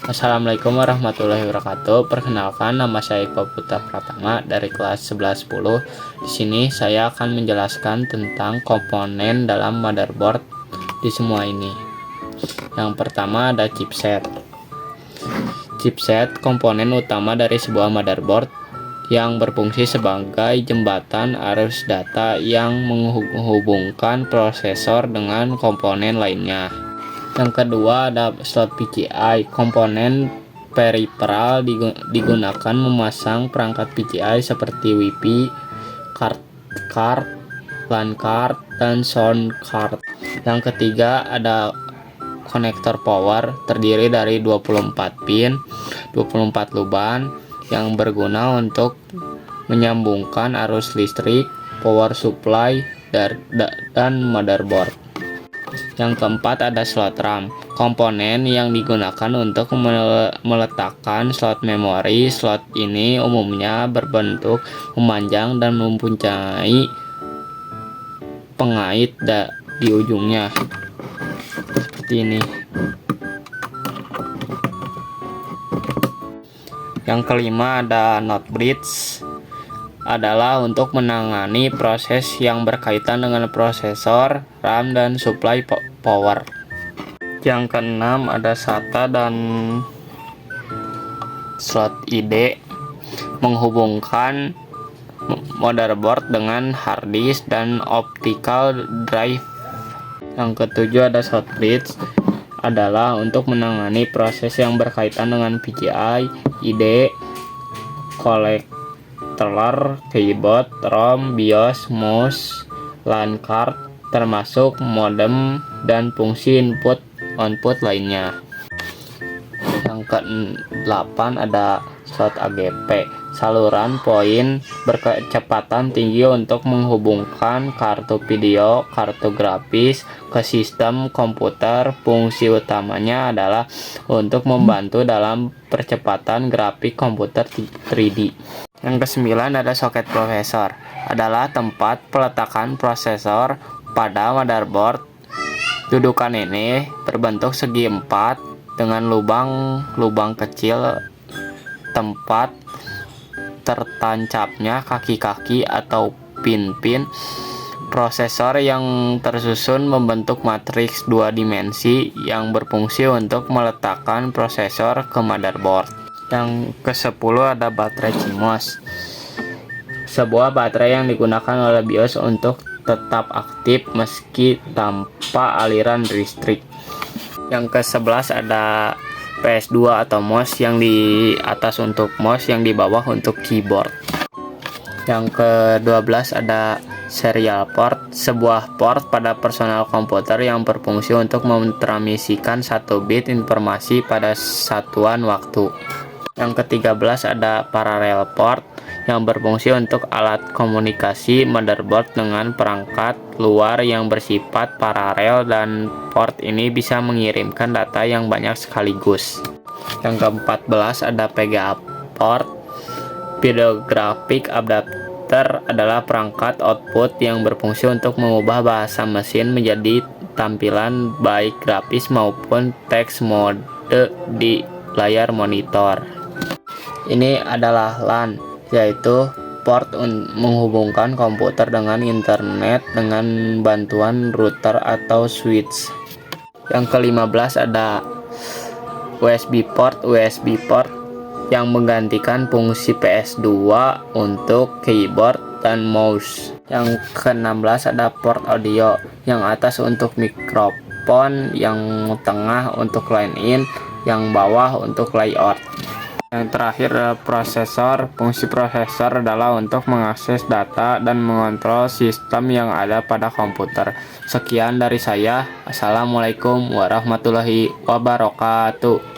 Assalamualaikum warahmatullahi wabarakatuh. Perkenalkan, nama saya Iqbal Putra Pratama dari kelas 1110. Di sini saya akan menjelaskan tentang komponen dalam motherboard di semua ini. Yang pertama ada chipset. Chipset komponen utama dari sebuah motherboard yang berfungsi sebagai jembatan arus data yang menghubungkan prosesor dengan komponen lainnya. Yang kedua ada slot PCI. Komponen peripheral digunakan memasang perangkat PCI seperti Wi-Fi, card, LAN card, dan sound card. Yang ketiga ada konektor power, terdiri dari 24 pin, 24 lubang yang berguna untuk menyambungkan arus listrik, power supply, dan motherboard. Yang keempat ada slot RAM, komponen yang digunakan untuk meletakkan slot memori. Slot ini umumnya berbentuk memanjang dan mempunyai pengait di ujungnya seperti ini. Yang kelima ada NOT bridge, adalah untuk menangani proses yang berkaitan dengan prosesor, RAM, dan supply power. Yang keenam ada SATA dan slot ID, menghubungkan motherboard dengan hard disk dan optical drive. Yang ketujuh ada short bridge, adalah untuk menangani proses yang berkaitan dengan PCI, ID, controller, keyboard, ROM, BIOS, mouse, LAN card, termasuk modem dan fungsi input/output lainnya. Yang ke-8 ada slot AGP, saluran poin berkecepatan tinggi untuk menghubungkan kartu video, kartu grafis ke sistem komputer. Fungsi utamanya adalah untuk membantu dalam percepatan grafik komputer 3D. Yang ke-9 ada soket prosesor, adalah tempat peletakan prosesor pada motherboard. Dudukan ini berbentuk segi empat dengan lubang kecil tempat tertancapnya kaki-kaki atau pin-pin. Prosesor yang tersusun membentuk matriks 2 dimensi yang berfungsi untuk meletakkan prosesor ke motherboard. Yang ke-10 ada baterai CMOS, sebuah baterai yang digunakan oleh BIOS untuk tetap aktif meski tanpa aliran listrik. Yang ke-11 ada PS2 atau mouse, yang di atas untuk mouse, yang di bawah untuk keyboard. Yang ke-12 ada serial port, sebuah port pada personal komputer yang berfungsi untuk mentransmisikan 1 bit informasi pada satuan waktu. Yang ke-13 ada parallel port, yang berfungsi untuk alat komunikasi motherboard dengan perangkat luar yang bersifat paralel, dan port ini bisa mengirimkan data yang banyak sekaligus. Yang ke-14 ada VGA port, video graphic adapter, adalah perangkat output yang berfungsi untuk mengubah bahasa mesin menjadi tampilan baik grafis maupun teks mode di layar monitor. Ini adalah LAN, yaitu port menghubungkan komputer dengan internet dengan bantuan router atau switch. Yang ke-15 ada USB port, yang menggantikan fungsi PS2 untuk keyboard dan mouse. Yang ke-16 ada port audio, yang atas untuk mikrofon, yang tengah untuk line in, yang bawah untuk layout. Yang terakhir adalah prosesor. Fungsi prosesor adalah untuk mengakses data dan mengontrol sistem yang ada pada komputer. Sekian dari saya. Assalamualaikum warahmatullahi wabarakatuh.